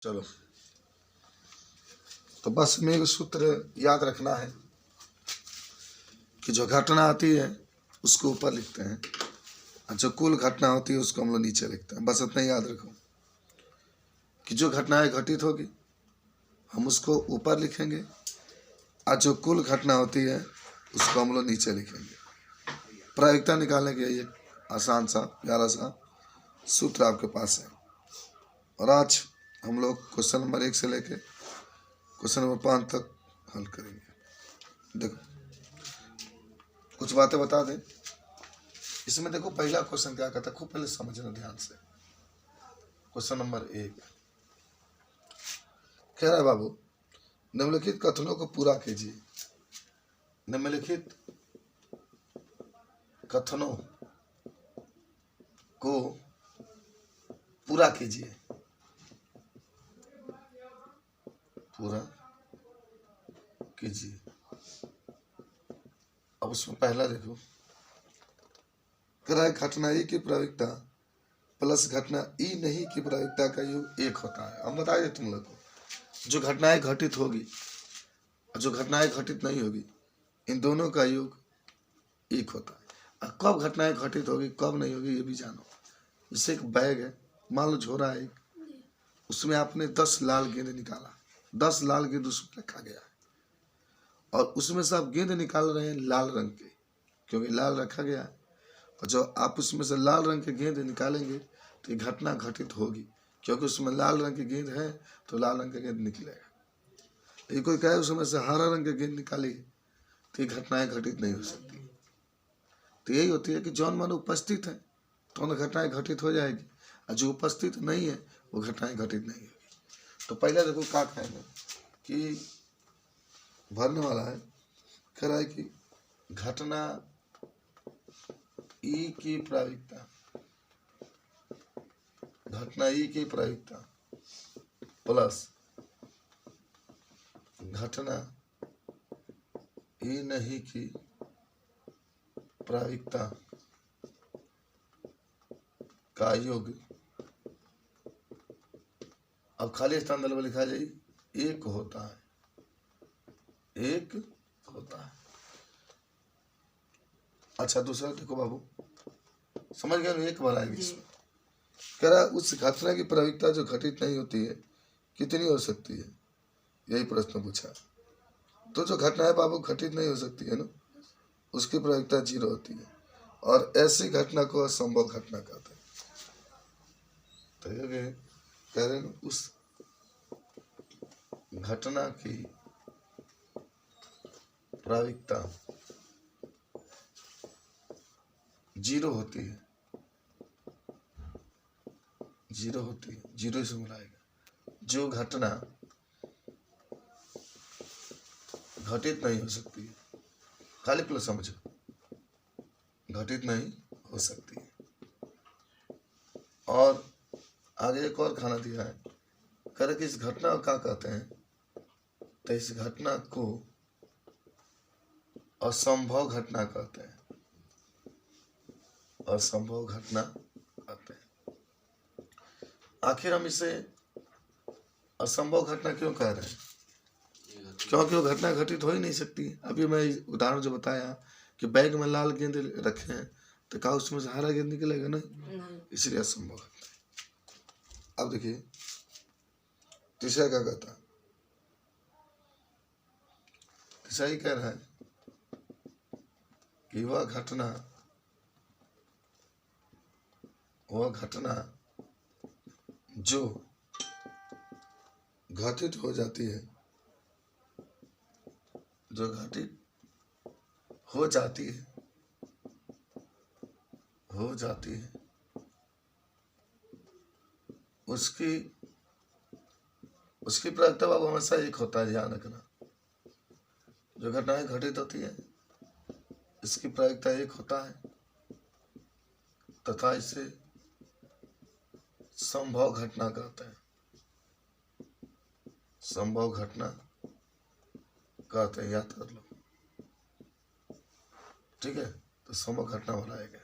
चलो, तो बस में एक सूत्र याद रखना है कि जो घटना आती है उसको ऊपर लिखते हैं और जो कुल घटना होती है उसको हम लोग नीचे लिखते हैं। बस इतना याद रखो कि जो घटनाएं घटित होगी हम उसको ऊपर लिखेंगे और जो कुल घटना होती है उसको हम लोग नीचे लिखेंगे। प्रायिकता निकालने के लिए आसान सा प्यारा सा सूत्र आपके पास है। और आज हम लोग क्वेश्चन नंबर 1 से लेके क्वेश्चन नंबर 5 तक हल करेंगे। देखो, कुछ बातें बता दें इसमें। देखो, पहला क्वेश्चन क्या कहता है, खूब पहले समझना ध्यान से। क्वेश्चन नंबर 1 कह रहा है, बाबू निम्नलिखित कथनों को पूरा कीजिए। निम्नलिखित कथनों को पूरा कीजिए। पूरा कीजिए। अब उसमें पहला देखो, कह रहा है घटना ई की प्रायिकता प्लस घटना ई नहीं की प्रायिकता का योग 1 होता है। हम बताइए तुम लोग को, जो घटनाएं घटित होगी और जो घटनाएं घटित नहीं होगी इन दोनों का योग 1 होता है। और कब घटनाएं घटित होगी कब नहीं होगी ये भी जानो। जैसे एक बैग है, मान लो झोरा है, उसमें आपने 10 लाल गेंद निकाला, 10 लाल गेंद उसमें रखा गया और उसमें से आप गेंद निकाल रहे हैं लाल रंग के, क्योंकि लाल रखा गया है। और जो आप उसमें से लाल रंग के गेंद निकालेंगे तो ये घटना घटित होगी, क्योंकि उसमें लाल रंग की गेंद है तो लाल रंग का गेंद निकलेगा। ये कोई कहे उसमें से हरा रंग की गेंद निकाली तो ये घटनाएं घटित नहीं हो सकती। तो यही होती है कि जौन मन उपस्थित है तो उन घटनाएं घटित हो जाएगी और जो उपस्थित नहीं है वो घटनाएं घटित नहीं होगी। तो पहले देखो क्या कहेंगे कि भरने वाला है, कह रहा है कि घटना ई की प्रायिकता, घटना ई की प्रायिकता प्लस घटना ई नहीं की प्रायिकता का योग, अब खाली स्थान दल में लिखा जाए 1 होता है। 1 होता है। अच्छा, दूसरा देखो बाबू, समझ गए? 1 बनाएंगे इसमें। कह रहा है उस घटना की प्रायिकता जो घटित नहीं होती है कितनी हो सकती है, यही प्रश्न पूछा। तो जो घटना है बाबू घटित नहीं हो सकती है ना, उसकी प्रायिकता 0 होती है और ऐसी घटना को असंभव घटना कहते हैं। तो ये कह रहे हैं उस घटना की प्रायिकता 0 होती है। 0 होती है, 0 से मिलाएगा। जो घटना घटित नहीं हो सकती है, खाली प्लस समझो, घटित नहीं हो सकती है। और आगे एक और खाना दिया है, कर कि इस घटना को क्या कहते हैं, तो इस घटना को असंभव घटना कहते हैं। असंभव घटना कहते हैं। आखिर हम इसे असंभव घटना क्यों कह रहे हैं? क्योंकि वो घटना घटित हो ही नहीं सकती। अभी मैं उदाहरण जो बताया कि बैग में लाल गेंद रखे हैं तो क्या उसमें से हरा गेंद निकलेगा? नहीं, इसलिए असंभव घटना। अब देखिए तीसरा क्या कहता है, तीसरा ही कह रहा है कि वह घटना जो घटित हो जाती है, जो घटित हो जाती है उसकी प्रायिकता बाबू हमेशा 1 होता है। ध्यान रखना, जो घटनाएं घटित होती है इसकी प्रायिकता 1 होता है तथा इसे संभव घटना कहते हैं। संभव घटना कहते हैं, याद कर लो। ठीक है, तो संभव घटना बनाएगा,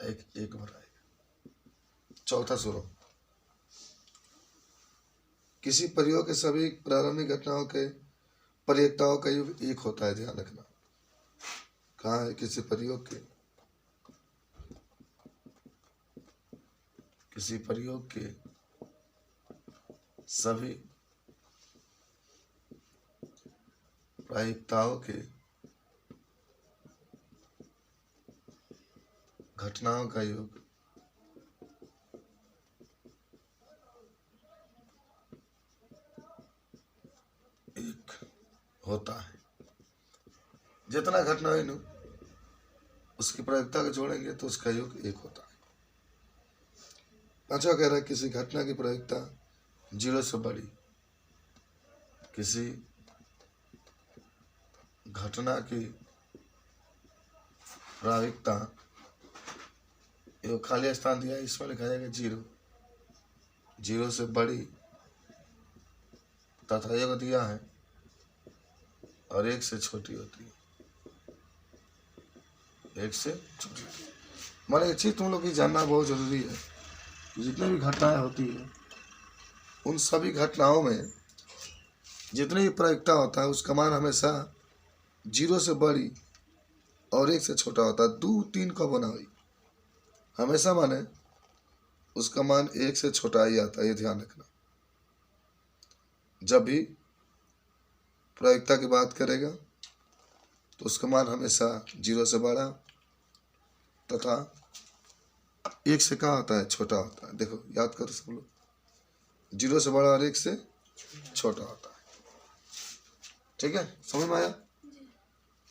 एक बनाएगा। चौथा सुनो, किसी प्रयोग के सभी प्रारंभिक घटनाओं के प्रयोक्ताओं का योग एक होता है, ध्यान रखना। कहाँ है? किसी प्रयोग के सभी प्रायिकताओं के घटनाओं का योग एक होता है। जितना घटना है ना उसकी प्रायिकता को जोड़ेंगे तो उसका योग एक होता है। पांचवा कह रहा है किसी घटना की प्रायिकता 0 से बड़ी, किसी घटना की प्रायिकता, ये खाली स्थान दिया इसमें लिखा जाएगा 0, 0 से बड़ी तथा योग दिया है और 1 से छोटी होती है, 1 से छोटी। माने एक चीज तुम लोग की जानना बहुत जरूरी है, जितनी भी घटनाएं होती है उन सभी घटनाओं में जितनी भी प्रायिकता होता है उसका मान हमेशा 0 से बड़ी और 1 से छोटा होता है। 2, 3 का बना हुई हमेशा माने उसका मान 1 से छोटा ही आता है, ये ध्यान रखना। जब भी प्रायिकता की बात करेगा तो उसका मान हमेशा 0 से बड़ा तथा 1 से क्या होता है? छोटा होता है। देखो याद करो सब लोग, 0 से बड़ा और 1 से छोटा होता है। ठीक है, समझ में आया?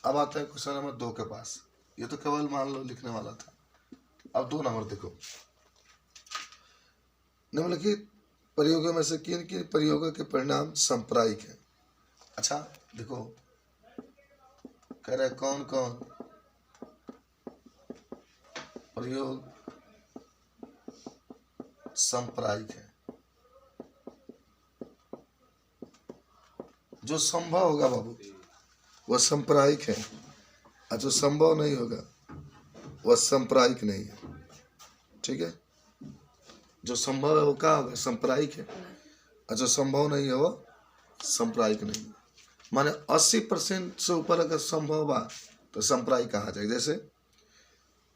अब आता है क्वेश्चन नंबर 2 के पास। ये तो केवल मान लो लिखने वाला था। अब 2 नंबर देखो, निम्नलिखित प्रयोगों में से किन किन प्रयोगों के परिणाम सांप्रायिक हैं? अच्छा देखो, कह रहे कौन कौन प्रयोग सांप्रायिक है। जो संभव होगा बाबू वह सांप्रायिक है, और जो संभव नहीं होगा वह सांप्रायिक नहीं है। ठीक है, जो संभव है वो क्या होगा? सांप्रायिक है, और जो संभव नहीं है वो सांप्रायिक नहीं है। माने 80% से ऊपर अगर संभव बा तो सांप्रायिक कहा जाए। जैसे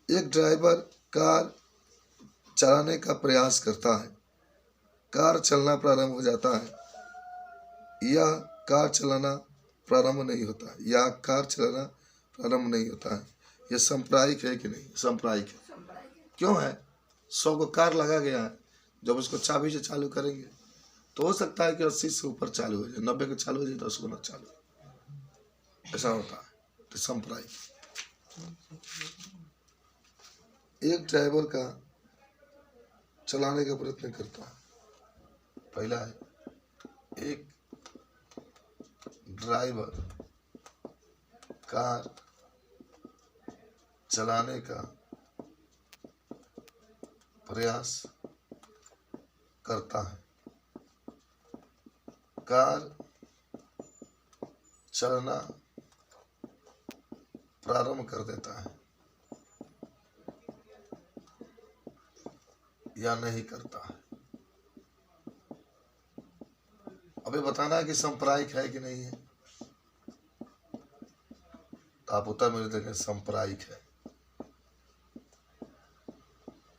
एक ड्राइवर कार चलाने का प्रयास करता है, कार चलना प्रारंभ हो जाता है, या कार चलाना प्रारंभ नहीं होता, या कार चलाना प्रारंभ नहीं होता है, यह सांप्रायिक है कि नहीं? सांप्रायिक है। क्यों है? 100 को कार लगा गया है, जब उसको चाबी से चालू करेंगे तो हो सकता है कि 80 से ऊपर चालू हो जाए, 90 को चालू हो जाए, 10 को न चालू, ऐसा होता है। तो सांप्रायिक। एक ड्राइवर का चलाने का प्रयत्न करता है। पहला है, एक ड्राइवर कार चलाने का प्रयास करता है, कार चलना प्रारंभ कर देता है या नहीं करता है। अभी बताना है कि सांप्रायिक है कि नहीं है, तो आप उत्तर मेरे देखें सांप्रायिक है।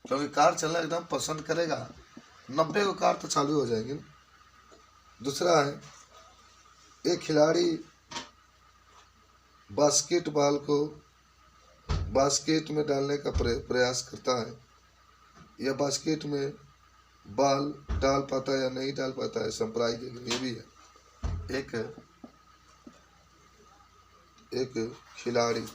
क्योंकि कार चलना एकदम पसंद करेगा, 90 को कार तो चालू हो जाएगी ना। दूसरा है, एक खिलाड़ी बास्केटबॉल को बास्केट में डालने का प्रयास करता है, यह बास्केट में बॉल डाल पाता है या नहीं डाल पाता है, सांप्रायिक ये भी है। एक खिलाड़ी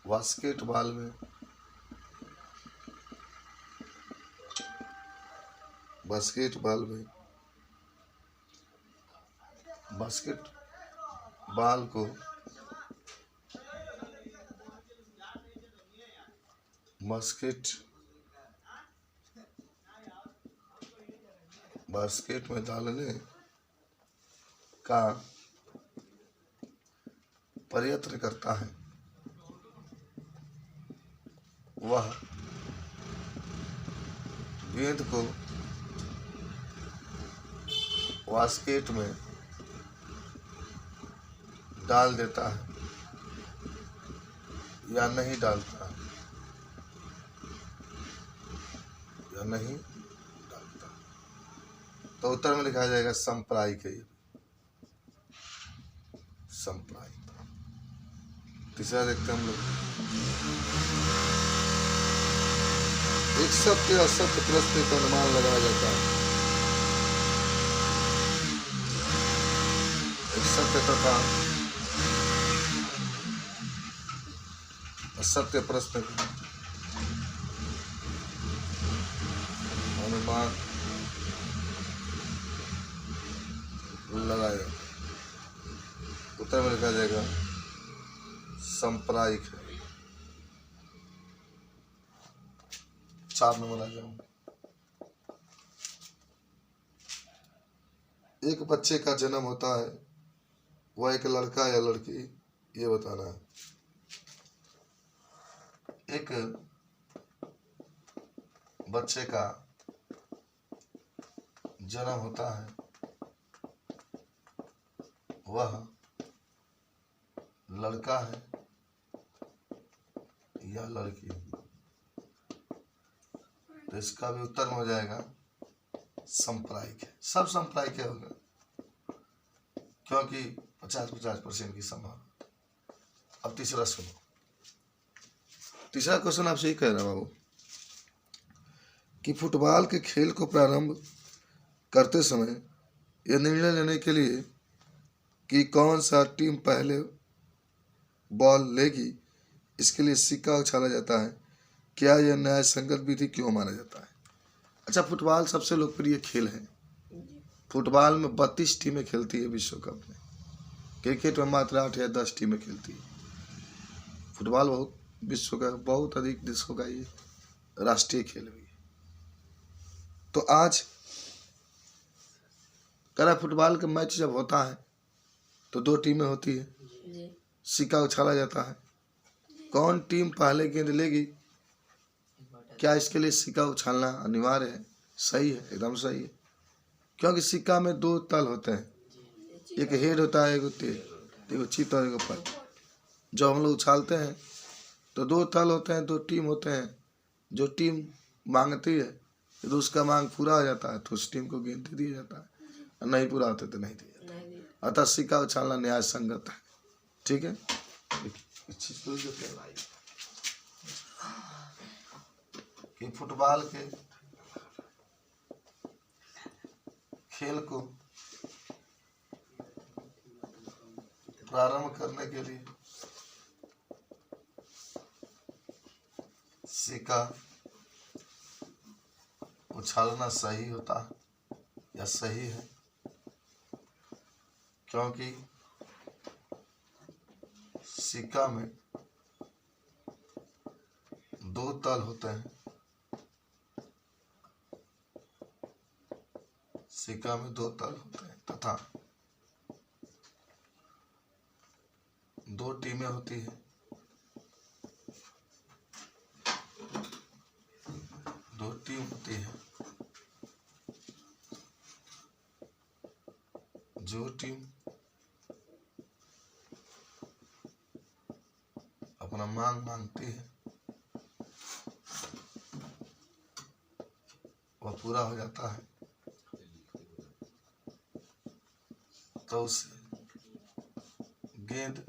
बास्केटबॉल में बास्केटबॉल को बास्केट में डालने का प्रयत्न करता है, वह गेंद को बास्केट में डाल देता है या नहीं डालता है, या नहीं डालता, तो उत्तर में लिखा जाएगा सांप्रदायिक है, सांप्रदायिक। तीसरा देखते हैं हम लोग, एक सत्य असत्य प्रश्न का अनुमान लगाया जाता है। एक सत्य तथा असत्य प्रश्न का अनुमान लगाया, उत्तर में लिखा जाएगा सांप्रदायिक है। 4 नंबर आ जाऊं, एक बच्चे का जन्म होता है, वह एक लड़का या लड़की, ये बताना है। एक बच्चे का जन्म होता है, वह लड़का है या लड़की, तो इसका भी उत्तर में हो जाएगा सांप्रदायिक है। सब सांप्रदायिक होगा क्योंकि 50-50% की संभावना। अब तीसरा सुनो, तीसरा क्वेश्चन आपसे ये कह रहा बाबू कि फुटबॉल के खेल को प्रारंभ करते समय यह निर्णय लेने के लिए कि कौन सा टीम पहले बॉल लेगी, इसके लिए सिक्का उछाला जाता है। क्या यह न्याय संगत विधि क्यों माना जाता है? अच्छा, फुटबॉल सबसे लोकप्रिय खेल है। फुटबॉल में 32 टीमें खेलती है विश्व कप में। क्रिकेट में मात्र 8 या 10 टीमें खेलती है। फुटबॉल बहुत विश्व का बहुत अधिक देशों का ये राष्ट्रीय खेल भी है। तो आज करा फुटबॉल का मैच जब होता है तो 2 टीमें होती है, सिक्का उछाला जाता है। कौन टीम पहले गेंद लेगी, क्या इसके लिए सिक्का उछालना अनिवार्य है? सही है, एकदम सही है, क्योंकि सिक्का में 2 तल होते हैं, एक हेड होता है, एक चित और एक पट। जब हम लोग उछालते हैं तो 2 तल होते हैं, 2 टीम होते हैं। जो टीम मांगती है तो उसका मांग पूरा हो जाता है तो उस टीम को गेंद दे दिया जाता है, और नहीं पूरा होता तो नहीं दिया जाता है। अतः सिक्का उछालना न्याय संगत है। ठीक है, कि फुटबॉल के खेल को प्रारंभ करने के लिए सिक्का उछालना सही होता है या सही है, क्योंकि सिक्का में 2 तल होते हैं। सिक्का में 2 तल होते हैं तथा 2 टीमें होती है। 2 टीम होती है। जो टीम अपना मांग मांगती है वह पूरा हो जाता है तो उसे गेंद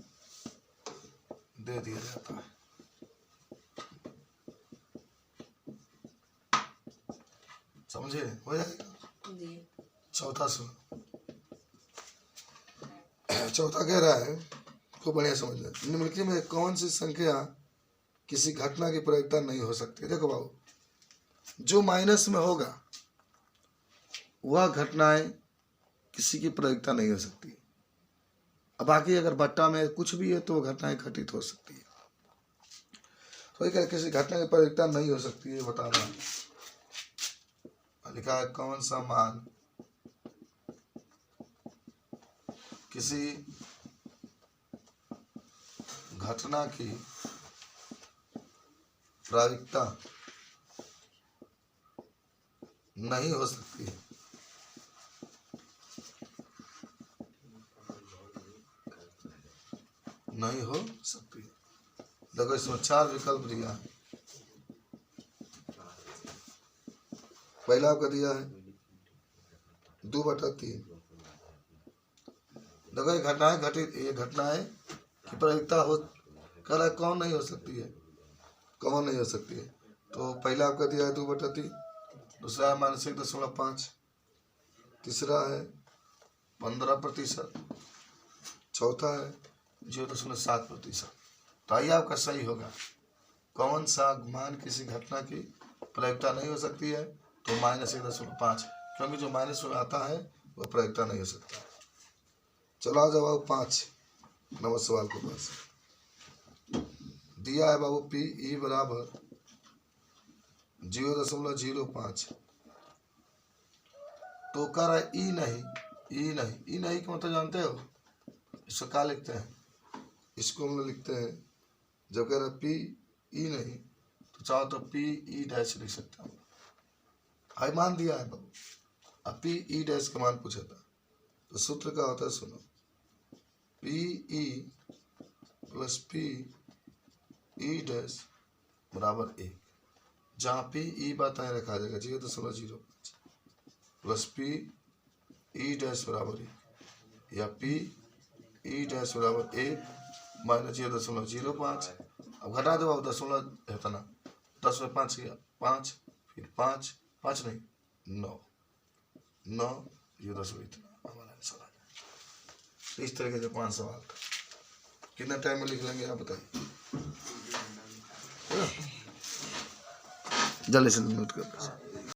दे दिया जाता है। समझे? हो जाएगा। चौथा सुनो, चौथा कह रहा है, खूब बढ़िया समझ लें, निम्नलिखित में कौन सी संख्या किसी घटना की प्रायिकता नहीं हो सकती? देखो बाबू, जो माइनस में होगा वह घटनाएं किसी की प्रायिकता नहीं हो सकती। अब बाकी अगर बट्टा में कुछ भी है तो वो घटनाएं घटित हो सकती है। तो ये किसी घटना की प्रायिकता नहीं हो सकती है, बताना। लिखा है कौन सा मान किसी घटना की प्रायिकता नहीं हो सकती है। नहीं हो सकती है। देखो इसमें 4 विकल्प दिया है। पहला आपका दिया है 2/3। देखो ये घटनाएं घटित, ये घटनाएं की प्रायिकता हो कर रहा है, कौन नहीं हो सकती है, कौन नहीं हो सकती है। तो पहला आपका दिया है 2/3, दूसरा है -1.5, तीसरा है 15%, चौथा है 0.7%। तो आइए आपका सही होगा। कौन सा मान किसी घटना की प्रायिकता नहीं हो सकती है? तो -1.5, क्योंकि जो माइनस में आता है वो प्रायिकता नहीं हो सकता। चलो आ जाओ बाबू 5 नंबर सवाल के पास। दिया है बाबू PE बराबर 0.05। तो कह रहा है ई नहीं, ई नहीं, ई नहीं का मतलब जानते हो? इसको क्या लिखते हैं? इसको हम लोग लिखते हैं, जब कह रहा है PE नहीं तो चाहो तो PE' लिख सकते हैं। हाई मान दिया है बाबू, अब PE' का मान पूछा था, तो सूत्र क्या होता है सुनो। PE + PE' बराबर 1। जहाँ PE बताए रखा जाएगा 0.05 प्लस PE' बराबर 1 या PE' बराबर 1 माइनस 0.05। अब घटा दो अब 0 है ना, 10 में 5 किया 5, फिर 5 नहीं 9 ये 10 इतना हमारा आंसर आ जाए। इस तरीके से 5 सवाल कितना टाइम में लिख लेंगे आप बताइए। जल्दी से नोट कर